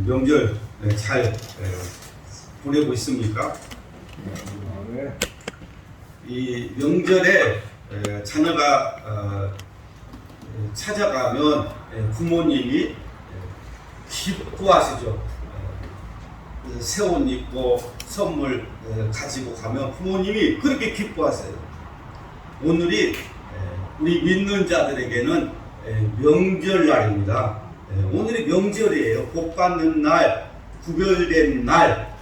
명절 잘 보내고 있습니까? 이 명절에 자녀가 찾아가면 부모님이 기뻐하시죠. 새 옷 입고 선물 가지고 가면 부모님이 그렇게 기뻐하세요. 오늘이 우리 믿는 자들에게는 명절날입니다. 오늘이 명절이에요. 복 받는 날, 구별된 날,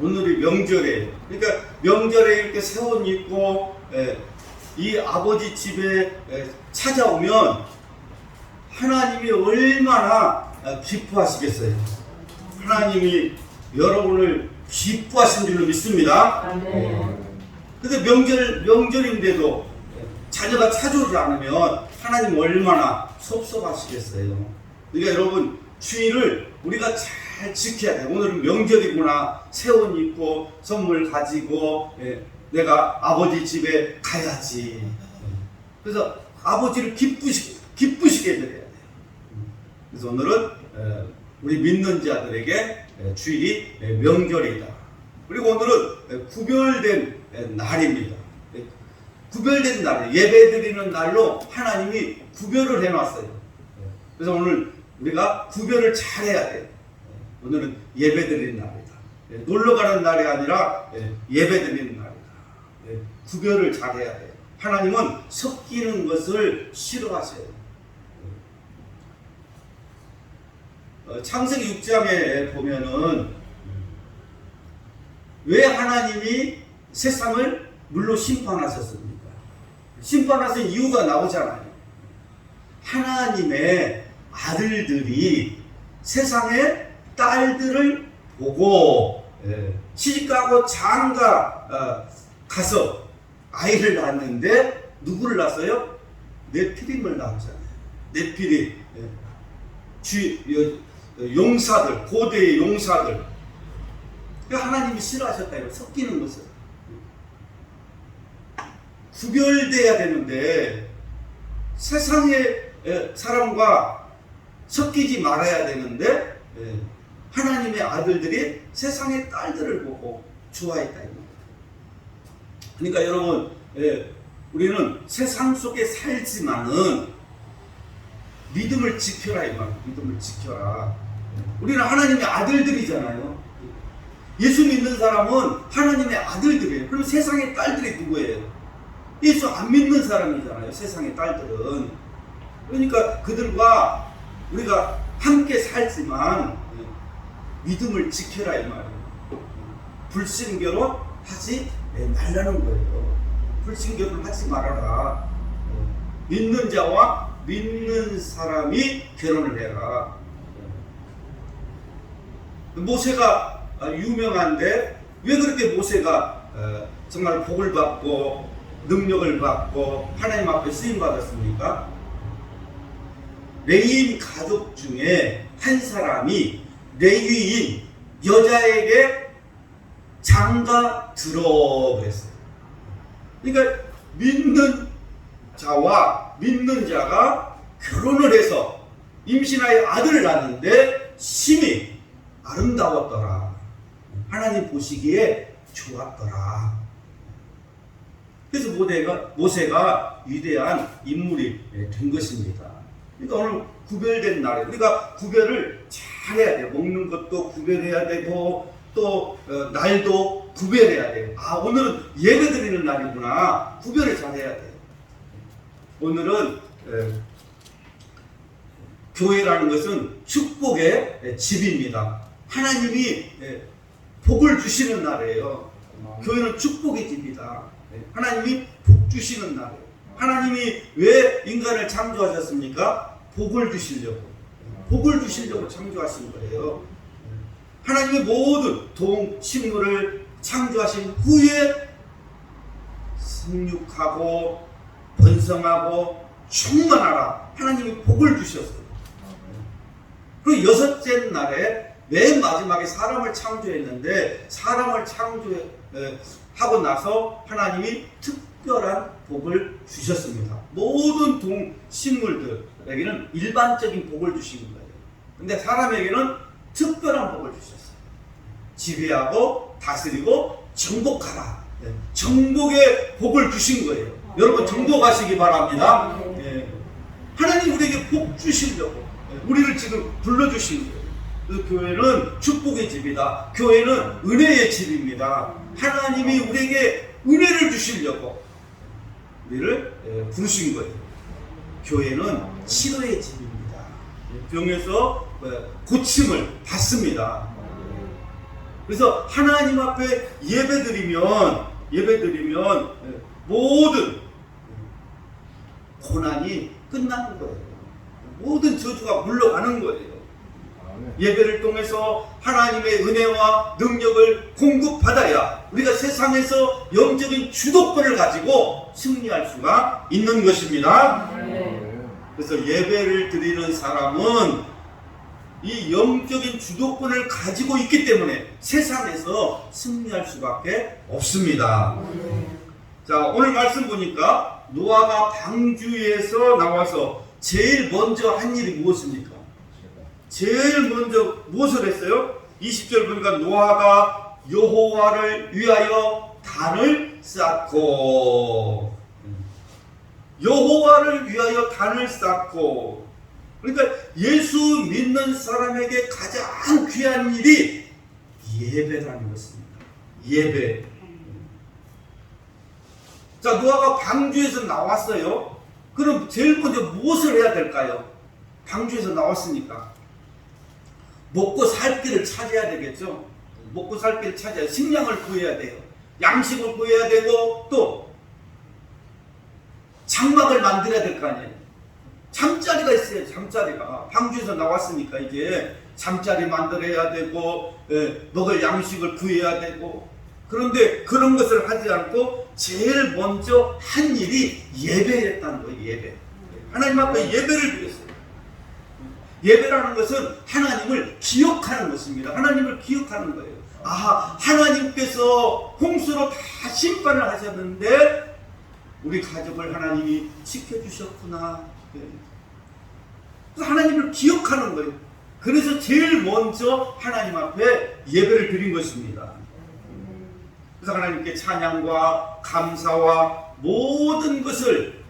오늘이 명절이에요. 그러니까 명절에 이렇게 새 옷 입고 이 아버지 집에 찾아오면 하나님이 얼마나 기뻐하시겠어요. 하나님이 여러분을 기뻐하신 줄로 믿습니다. 근데 명절인데도 자녀가 찾아오지 않으면 하나님 얼마나 섭섭하시겠어요. 그러니까 여러분 주일을 우리가 잘 지켜야 돼요. 오늘은 명절이구나. 새 옷 입고 선물 가지고 내가 아버지 집에 가야지. 그래서 아버지를 기쁘시게 해드려야 돼요. 그래서 오늘은 우리 믿는 자들에게 주일이 명절이다. 그리고 오늘은 구별된 날입니다. 구별된 날, 예배드리는 날로 하나님이 구별을 해놨어요. 그래서 오늘 우리가 구별을 잘해야 돼요. 오늘은 예배드리는 날이다. 놀러가는 날이 아니라 예배드리는 날이다. 구별을 잘해야 돼요. 하나님은 섞이는 것을 싫어하세요. 창세기 6장에 보면은 왜 하나님이 세상을 물로 심판하셨습니까? 심판하신 이유가 나오잖아요. 하나님의 아들들이 세상의 딸들을 보고 시집가고 장가 가서 아이를 낳았는데 누구를 낳았어요? 네피림을 낳았잖아요. 네피림 용사들, 고대의 용사들. 하나님이 싫어하셨다. 섞이는 것을 구별돼야 되는데 세상의 사람과 섞이지 말아야 되는데 하나님의 아들들이 세상의 딸들을 보고 좋아했다. 그러니까 여러분 우리는 세상 속에 살지만은 믿음을 지켜라 이 말. 믿음을 지켜라. 우리는 하나님의 아들들이잖아요. 예수 믿는 사람은 하나님의 아들들이에요. 그럼 세상의 딸들이 누구예요? 예수 안 믿는 사람이잖아요. 세상의 딸들은. 그러니까 그들과 우리가 함께 살지만 믿음을 지켜라 이 말이에요. 불신결혼 하지 말라는 거예요. 불신결혼 하지 말아라. 믿는 자와 믿는 사람이 결혼을 해라. 모세가 유명한데 왜 그렇게 모세가 정말 복을 받고 능력을 받고 하나님 앞에 쓰임 받았습니까? 레위인 가족 중에 한 사람이 레위인 여자에게 장가 들어 그랬어요. 그러니까 믿는 자와 믿는 자가 결혼을 해서 임신하여 아들을 낳았는데 심히 아름다웠더라. 하나님 보시기에 좋았더라. 그래서 모세가 위대한 인물이 된 것입니다. 그러니까 오늘 구별된 날이에요. 우리가 구별을 잘해야 돼요. 먹는 것도 구별해야 되고 또 날도 구별해야 돼요. 오늘은 예배드리는 날이구나. 구별을 잘해야 돼요. 오늘은 교회라는 것은 축복의 집입니다. 하나님이 복을 주시는 날이에요. 교회는 축복의 집이다. 하나님이 복 주시는 날이에요. 하나님이 왜 인간을 창조하셨습니까? 복을 주시려고. 복을 주시려고 창조하신 거예요. 하나님이 모든 동식물을 창조하신 후에 생육하고 번성하고 충만하라. 하나님이 복을 주셨어요. 그리고 여섯째 날에 맨 마지막에 사람을 창조했는데 사람을 창조하고 나서 하나님이 특별한 복을 주셨습니다. 모든 동식물들에게는 일반적인 복을 주신 거예요. 근데 사람에게는 특별한 복을 주셨어요. 지배하고 다스리고 정복하라. 정복의 복을 주신 거예요. 여러분 정복하시기 바랍니다. 하나님 우리에게 복 주시려고 우리를 지금 불러주신 거예요. 그래서 교회는 축복의 집이다. 교회는 은혜의 집입니다. 하나님이 우리에게 은혜를 주시려고 우리를 부르신 거예요. 교회는 치료의 집입니다. 병에서 고침을 받습니다. 그래서 하나님 앞에 예배드리면 모든 고난이 끝나는 거예요. 모든 저주가 물러가는 거예요. 예배를 통해서 하나님의 은혜와 능력을 공급받아야 우리가 세상에서 영적인 주도권을 가지고 승리할 수가 있는 것입니다. 그래서 예배를 드리는 사람은 이 영적인 주도권을 가지고 있기 때문에 세상에서 승리할 수밖에 없습니다. 자, 오늘 말씀 보니까 노아가 방주에서 나와서 제일 먼저 한 일이 무엇입니까? 제일 먼저 무엇을 했어요? 20절 보니까 노아가 여호와를 위하여 단을 쌓고, 여호와를 위하여 단을 쌓고. 그러니까 예수 믿는 사람에게 가장 귀한 일이 예배라는 것입니다. 예배. 자, 노아가 방주에서 나왔어요. 그럼 제일 먼저 무엇을 해야 될까요? 방주에서 나왔으니까 먹고 살 길을 찾아야 되겠죠. 먹고 살 길을 찾아야, 식량을 구해야 돼요. 양식을 구해야 되고, 또 장막을 만들어야 될 거 아니에요. 잠자리가 있어요. 잠자리가. 방주에서 나왔으니까 이제 잠자리 만들어야 되고, 먹을 양식을 구해야 되고. 그런데 그런 것을 하지 않고 제일 먼저 한 일이 예배였다는 거예요. 예배. 하나님 앞에 예배를 드렸어요. 예배라는 것은 하나님을 기억하는 것입니다. 하나님을 기억하는 거예요. 아, 하나님께서 홍수로 다 심판을 하셨는데 우리 가족을 하나님이 지켜주셨구나. 그래서 하나님을 기억하는 거예요. 그래서 제일 먼저 하나님 앞에 예배를 드린 것입니다. 그래서 하나님께 찬양과 감사와 모든 것을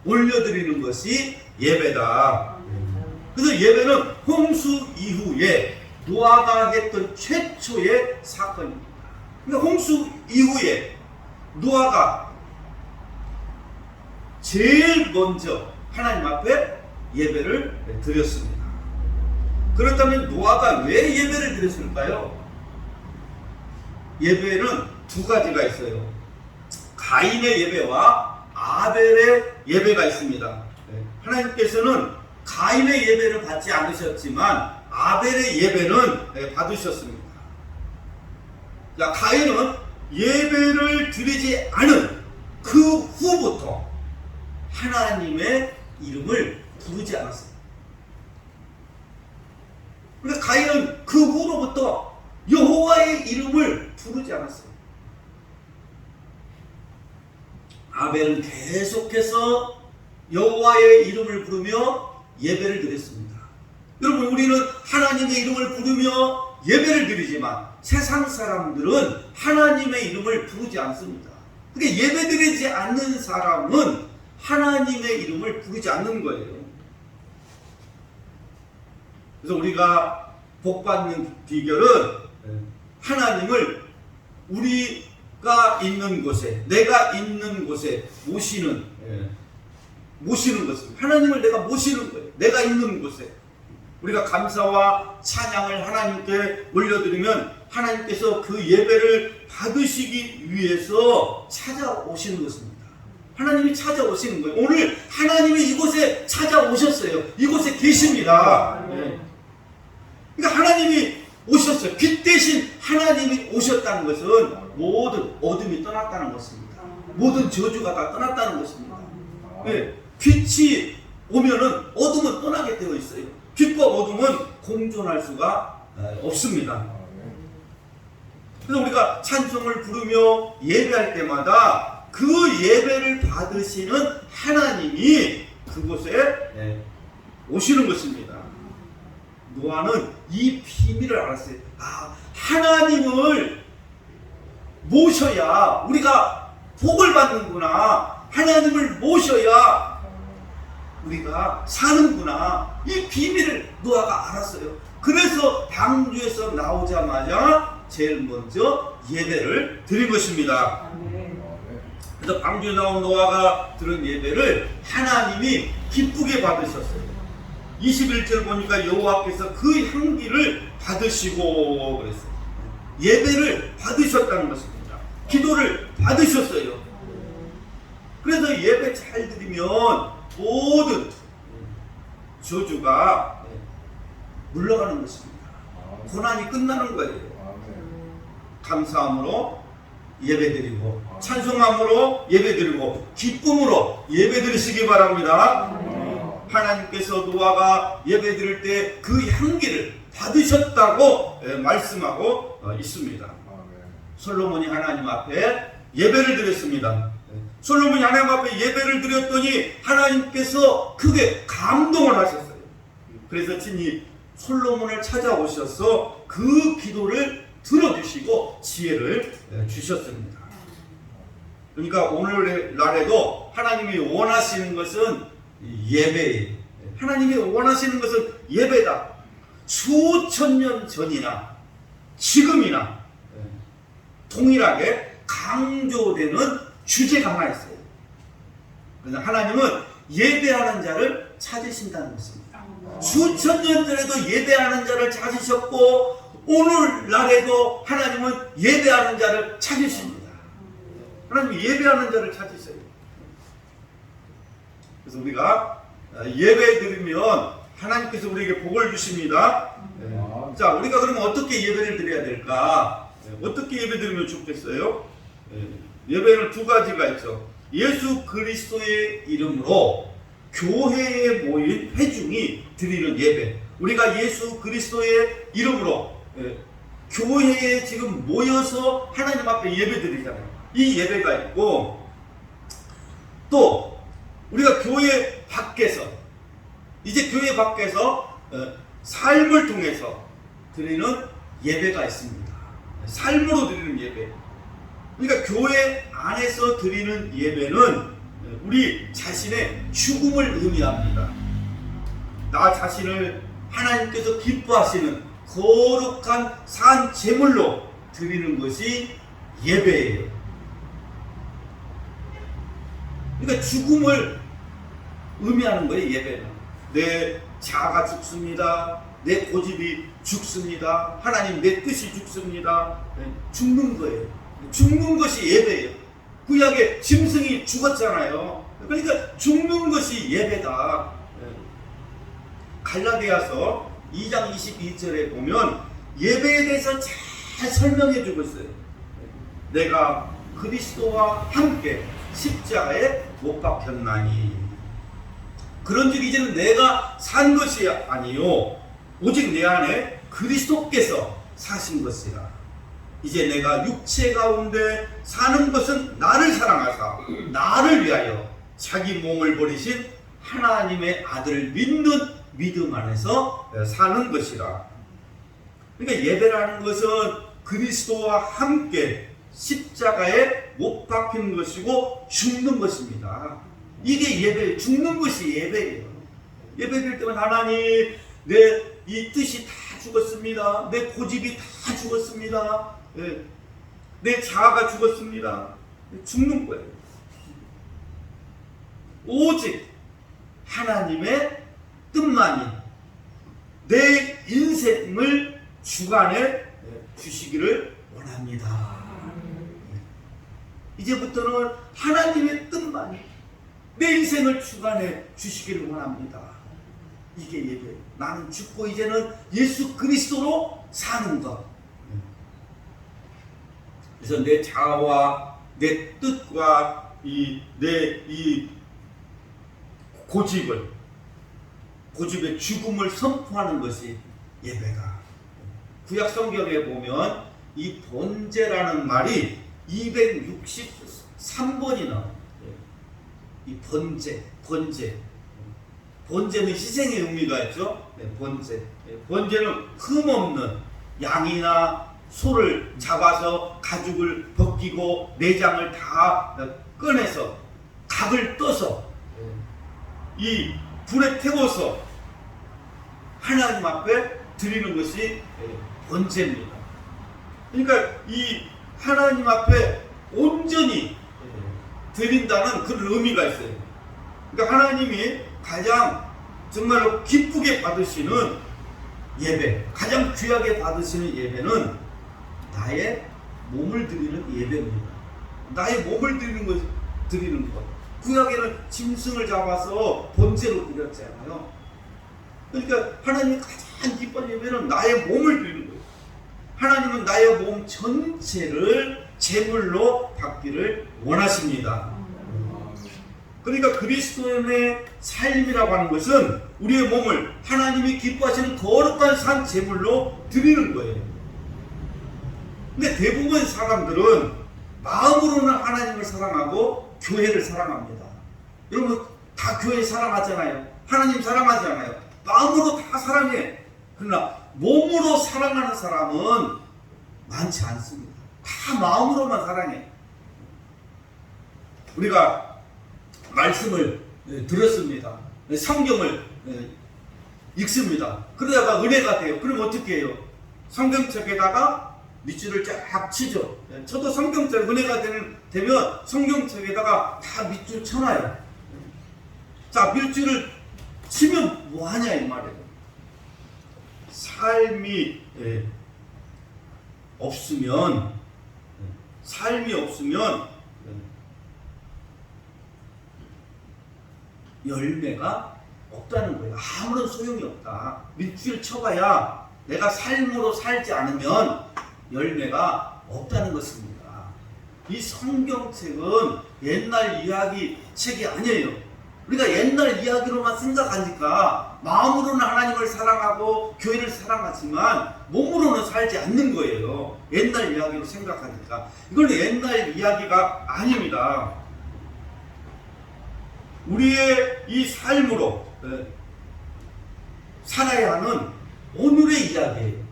올려드리는 것이 예배다. 그래서 예배는 홍수 이후에 노아가 했던 최초의 사건입니다. 그러니까 홍수 이후에 노아가 제일 먼저 하나님 앞에 예배를 드렸습니다. 그렇다면 노아가 왜 예배를 드렸을까요? 예배는 두 가지가 있어요. 가인의 예배와 아벨의 예배가 있습니다. 하나님께서는 가인의 예배를 받지 않으셨지만 아벨의 예배는 받으셨습니다. 자, 가인은 예배를 드리지 않은 그 후부터 하나님의 이름을 부르지 않았어요. 그러니까 가인은 그 후로부터 여호와의 이름을 부르지 않았어요. 아벨은 계속해서 여호와의 이름을 부르며 예배를 드렸습니다. 여러분, 우리는 하나님의 이름을 부르며 예배를 드리지만 세상 사람들은 하나님의 이름을 부르지 않습니다. 그러니까 예배 드리지 않는 사람은 하나님의 이름을 부르지 않는 거예요. 그래서 우리가 복받는 비결은 하나님을 우리가 있는 곳에, 내가 있는 곳에 모시는 것입니다. 하나님을 내가 모시는 거예요. 내가 있는 곳에. 우리가 감사와 찬양을 하나님께 올려드리면 하나님께서 그 예배를 받으시기 위해서 찾아오시는 것입니다. 하나님이 찾아오시는 거예요. 오늘 하나님이 이곳에 찾아오셨어요. 이곳에 계십니다. 그러니까 하나님이 오셨어요. 빛 대신 하나님이 오셨다는 것은 모든 어둠이 떠났다는 것입니다. 모든 저주가 다 떠났다는 것입니다. 빛이 오면은 어둠은 떠나게 되어 있어요. 빛과 어둠은 공존할 수가 없습니다. 그래서 우리가 찬송을 부르며 예배할 때마다 그 예배를 받으시는 하나님이 그곳에 오시는 것입니다. 노아는 이 비밀을 알았어요. 아, 하나님을 모셔야 우리가 복을 받는구나. 하나님을 모셔야 우리가 사는구나. 이 비밀을 노아가 알았어요. 그래서 방주에서 나오자마자 제일 먼저 예배를 드린 것입니다. 그래서 방주에 나온 노아가 드린 예배를 하나님이 기쁘게 받으셨어요. 21절 보니까 여호와께서 그 향기를 받으시고 그랬어요. 예배를 받으셨다는 것입니다. 기도를 받으셨어요. 그래서 예배 잘 드리면 모든 저주가 물러가는 것입니다. 고난이 끝나는 거예요. 감사함으로 예배드리고 찬송함으로 예배드리고 기쁨으로 예배드리시기 바랍니다. 하나님께서 노아가 예배드릴 때 그 향기를 받으셨다고 말씀하고 있습니다. 솔로몬이 하나님 앞에 예배를 드렸습니다. 솔로몬이 하나님 앞에 예배를 드렸더니 하나님께서 크게 감동을 하셨어요. 그래서 친히 솔로몬을 찾아오셔서 그 기도를 들어주시고 지혜를 주셨습니다. 그러니까 오늘날에도 하나님이 원하시는 것은 예배예요. 하나님이 원하시는 것은 예배다. 수천 년 전이나 지금이나 동일하게 강조되는 주제가 하나 있어요. 그래서 하나님은 예배하는 자를 찾으신다는 것입니다. 수천 년 전에도 예배하는 자를 찾으셨고 오늘날에도 하나님은 예배하는 자를 찾으십니다. 하나님이 예배하는 자를 찾으셔요. 그래서 우리가 예배 드리면 하나님께서 우리에게 복을 주십니다. 자, 우리가 그러면 어떻게 예배를 드려야 될까? 어떻게 예배 드리면 좋겠어요? 예배는 두 가지가 있죠. 예수 그리스도의 이름으로 교회에 모인 회중이 드리는 예배. 우리가 예수 그리스도의 이름으로 교회에 지금 모여서 하나님 앞에 예배 드리잖아요. 이 예배가 있고, 또 우리가 교회 밖에서, 이제 교회 밖에서 삶을 통해서 드리는 예배가 있습니다. 삶으로 드리는 예배. 그러니까 교회 안에서 드리는 예배는 우리 자신의 죽음을 의미합니다. 나 자신을 하나님께서 기뻐하시는 거룩한 산 제물로 드리는 것이 예배예요. 그러니까 죽음을 의미하는 거예요, 예배는. 내 자아가 죽습니다. 내 고집이 죽습니다. 하나님 내 뜻이 죽습니다. 죽는 거예요. 죽는 것이 예배예요. 구약에 짐승이 죽었잖아요. 그러니까 죽는 것이 예배다. 갈라디아서 2장 22절에 보면 예배에 대해서 잘 설명해 주고 있어요. 내가 그리스도와 함께 십자가에 못 박혔나니 그런즉 이제는 내가 산 것이 아니요 오직 내 안에 그리스도께서 사신 것이라. 이제 내가 육체 가운데 사는 것은 나를 사랑하사 나를 위하여 자기 몸을 버리신 하나님의 아들을 믿는 믿음 안에서 사는 것이라. 그러니까 예배라는 것은 그리스도와 함께 십자가에 못 박힌 것이고 죽는 것입니다. 이게 예배, 죽는 것이 예배예요. 예배 드릴 때만 하나님 내 이 뜻이 다 죽었습니다. 내 고집이 다 죽었습니다. 내 자아가 죽었습니다. 죽는 거예요. 오직 하나님의 뜻만이 내 인생을 주관해 주시기를 원합니다. 이제부터는 하나님의 뜻만이 내 인생을 주관해 주시기를 원합니다. 이게 예배예요. 나는 죽고 이제는 예수 그리스도로 사는 것. 그래서 내 자아와 내 뜻과 내 고집의 죽음을 선포하는 것이 예배다. 구약 성경에 보면 이 번제라는 말이 263번이나 이 번제. 번제는 희생의 의미가 있죠. 네, 번제. 네, 번제는 흠없는 양이나 소를 잡아서 가죽을 벗기고 내장을 다 꺼내서 각을 떠서 이 불에 태워서 하나님 앞에 드리는 것이 번제입니다. 그러니까 이 하나님 앞에 온전히 드린다는 그런 의미가 있어요. 그러니까 하나님이 가장 정말로 기쁘게 받으시는 예배, 가장 귀하게 받으시는 예배는 나의 몸을 드리는 예배입니다. 나의 몸을 드리는 것. 구약에는 짐승을 잡아서 번제로 드렸잖아요. 그러니까 하나님이 가장 기쁜 예배는 나의 몸을 드리는 거예요. 하나님은 나의 몸 전체를 제물로 받기를 원하십니다. 그러니까 그리스도인의 삶이라고 하는 것은 우리의 몸을 하나님이 기뻐하시는 거룩한 산 제물로 드리는 거예요. 근데 대부분 사람들은 마음으로는 하나님을 사랑하고 교회를 사랑합니다. 여러분 다 교회 사랑하잖아요. 하나님 사랑하잖아요. 마음으로 다 사랑해. 그러나 몸으로 사랑하는 사람은 많지 않습니다. 다 마음으로만 사랑해. 우리가 말씀을 들었습니다. 성경을 읽습니다. 그러다가 은혜가 돼요. 그럼 어떻게 해요? 성경책에다가 밑줄을 쫙 치죠. 저도 성경책 은혜가 되면 성경책에다가 다 밑줄 쳐놔요. 자, 밑줄을 치면 뭐하냐 이 말이에요. 삶이 없으면 열매가 없다는 거예요. 아무런 소용이 없다. 밑줄 쳐봐야 내가 삶으로 살지 않으면 열매가 없다는 것입니다. 이 성경책은 옛날 이야기 책이 아니에요. 우리가 옛날 이야기로만 생각하니까 마음으로는 하나님을 사랑하고 교회를 사랑하지만 몸으로는 살지 않는 거예요. 옛날 이야기로 생각하니까. 이건 옛날 이야기가 아닙니다. 우리의 이 삶으로 살아야 하는 오늘의 이야기예요.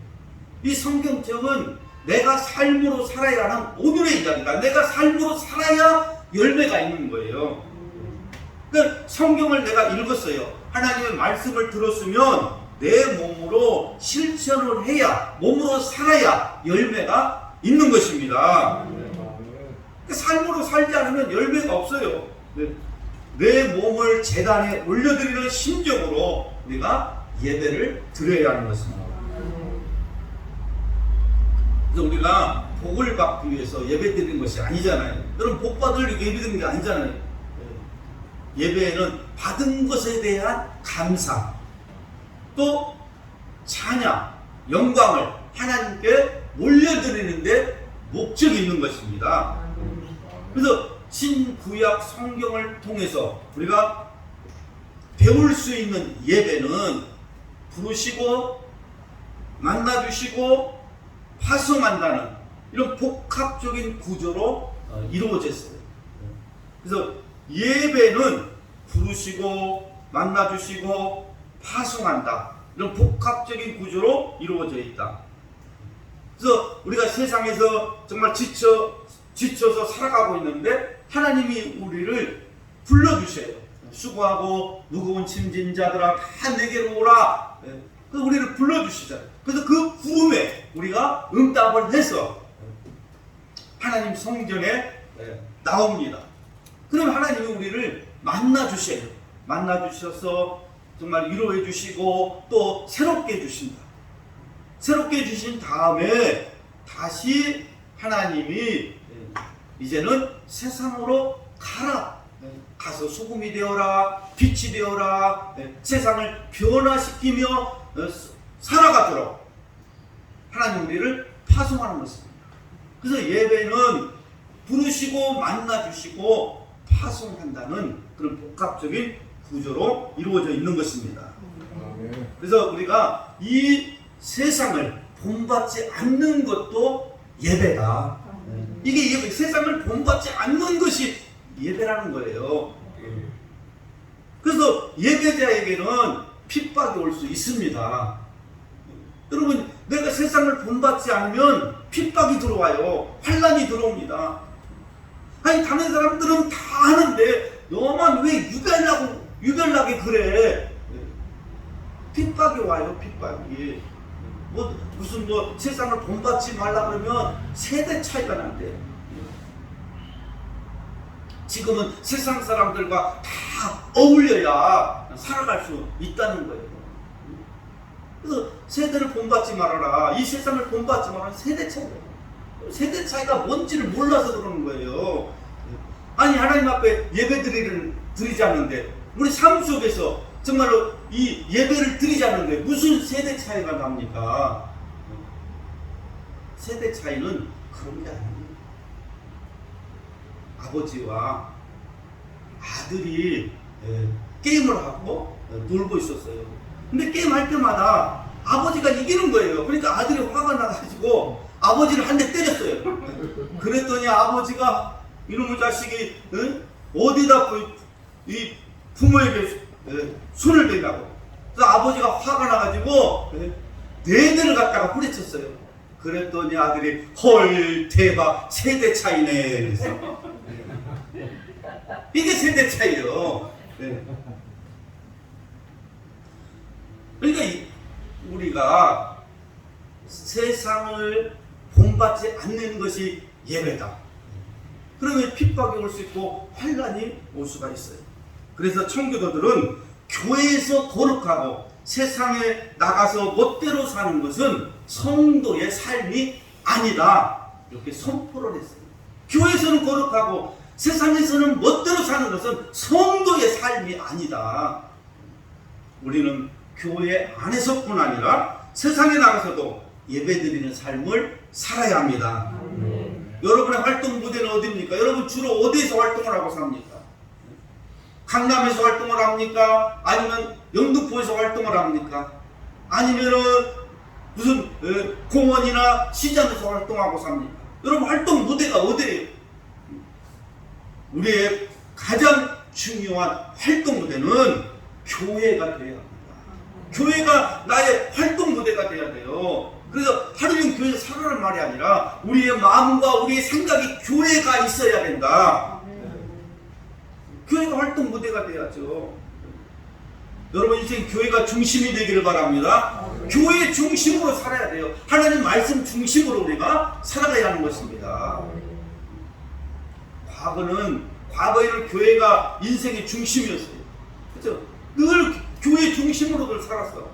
이 성경책은 내가 삶으로 살아야 하는 오늘의 이야기다. 내가 삶으로 살아야 열매가 있는 거예요. 그러니까 성경을 내가 읽었어요. 하나님의 말씀을 들었으면 내 몸으로 실천을 해야, 몸으로 살아야 열매가 있는 것입니다. 그러니까 삶으로 살지 않으면 열매가 없어요. 내 몸을 제단에 올려드리는 심정으로 우리가 예배를 드려야 하는 것입니다. 그래서 우리가 복을 받기 위해서 예배 드리는 것이 아니잖아요. 여러분 복 받으려고 예배 드리는 게 아니잖아요. 예배에는 받은 것에 대한 감사, 또 찬양, 영광을 하나님께 올려드리는데 목적이 있는 것입니다. 그래서 신구약 성경을 통해서 우리가 배울 수 있는 예배는 부르시고 만나주시고 파송한다는 이런 복합적인 구조로 이루어졌어요. 그래서 예배는 부르시고 만나주시고 파송한다. 이런 복합적인 구조로 이루어져 있다. 그래서 우리가 세상에서 정말 지쳐서 살아가고 있는데 하나님이 우리를 불러주셔요. 수고하고 무거운 짐진 자들아 다 내게로 오라. 그래서 우리를 불러주시잖아요. 그래서 그 부름에 우리가 응답을 해서 하나님 성전에 나옵니다. 그럼 하나님이 우리를 만나주셔요. 만나주셔서 정말 위로해 주시고 또 새롭게 해주신다. 새롭게 해주신 다음에 다시 하나님이 이제는 세상으로 가라. 가서 소금이 되어라. 빛이 되어라. 세상을 변화시키며 살아가도록 하나님 우리를 파송하는 것입니다. 그래서 예배는 부르시고 만나주시고 파송한다는 그런 복합적인 구조로 이루어져 있는 것입니다. 그래서 우리가 이 세상을 본받지 않는 것도 예배다. 이게 세상을 본받지 않는 것이 예배라는 거예요. 그래서 예배자에게는 핍박이 올 수 있습니다. 여러분, 내가 세상을 본받지 않으면 핍박이 들어와요. 환난이 들어옵니다. 아니, 다른 사람들은 다 하는데 너만 왜 유별나게 그래? 핍박이 와요, 핍박이. 무슨 세상을 본받지 말라 그러면 세대 차이가 난대. 지금은 세상 사람들과 다 어울려야 살아갈 수 있다는 거예요. 그래서 세대를 본받지 말아라. 이 세상을 본받지 말아라. 세대 차이가. 세대 차이가 뭔지를 몰라서 그러는 거예요. 아니, 하나님 앞에 예배 드리지 않는데, 우리 삶 속에서 정말로 이 예배를 드리지 않는데 무슨 세대 차이가 납니까? 세대 차이는 그런 게 아닙니다. 아버지와 아들이 게임을 하고 놀고 있었어요. 근데 게임할 때마다 아버지가 이기는 거예요. 그러니까 아들이 화가 나가지고 아버지를 한 대 때렸어요. 그랬더니 아버지가 이놈의 자식이 어디다 이 부모에게 손을 대냐고. 그래서 아버지가 화가 나가지고 네 대를 갖다가 후려쳤어요. 그랬더니 아들이 헐 대박 세대 차이네 그랬어. 이게 세대 차이예요. 그러니까 우리가 세상을 본받지 않는 것이 예배다. 그러면 핍박이 올 수 있고 환난이 올 수가 있어요. 그래서 청교도들은 교회에서 거룩하고 세상에 나가서 멋대로 사는 것은 성도의 삶이 아니다. 이렇게 선포를 했어요. 교회에서는 거룩하고 세상에서는 멋대로 사는 것은 성도의 삶이 아니다. 우리는 교회 안에서뿐 아니라 세상에 나가서도 예배드리는 삶을 살아야 합니다. 여러분의 활동 무대는 어디입니까? 여러분 주로 어디에서 활동을 하고 삽니까? 강남에서 활동을 합니까? 아니면 영등포에서 활동을 합니까? 아니면은 무슨 공원이나 시장에서 활동하고 삽니까? 여러분 활동 무대가 어디예요? 우리의 가장 중요한 활동 무대는 교회가 되어야 합니다. 교회가 나의 활동 무대가 되어야 돼요. 그래서 하루종일 교회에서 살아라는 말이 아니라 우리의 마음과 우리의 생각이 교회가 있어야 된다. 교회가 활동 무대가 돼야죠. 여러분 인생 교회가 중심이 되기를 바랍니다. 교회 중심으로 살아야 돼요. 하나님 말씀 중심으로 우리가 살아가야 하는 것입니다. 과거에는 교회가 인생의 중심이었어요. 그렇죠? 늘 교회 중심으로 늘 살았어.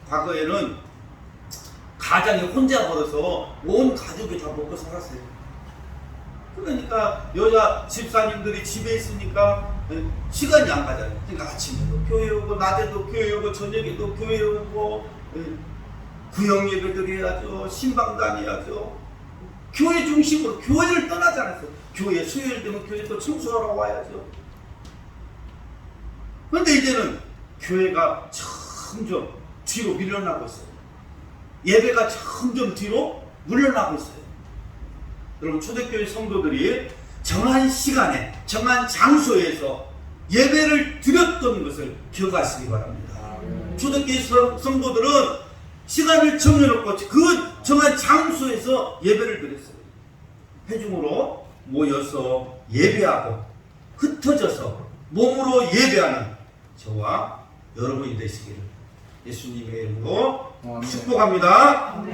과거에는 가장이 혼자 벌어서 온 가족이 다 먹고 살았어요. 그러니까 여자 집사님들이 집에 있으니까 시간이 안 가잖아요. 그러니까 아침에도 교회 오고 낮에도 교회 오고 저녁에도 교회 오고 구역 예배들 해야죠. 신방 다녀야죠. 교회 중심으로 교회를 떠나지 않았어요. 교회 수요일 되면 교회 또 청소하러 와야죠. 그런데 이제는 교회가 점점 뒤로 밀려나고 있어요. 예배가 점점 뒤로 물러나고 있어요. 여러분 초대교회 성도들이 정한 시간에 정한 장소에서 예배를 드렸던 것을 기억하시기 바랍니다. 초대교회 성도들은 시간을 정해놓고 그 정한 장소에서 예배를 드렸어요. 회중으로 모여서 예배하고 흩어져서 몸으로 예배하는 저와 여러분이 되시기를 예수님의 이름으로 축복합니다.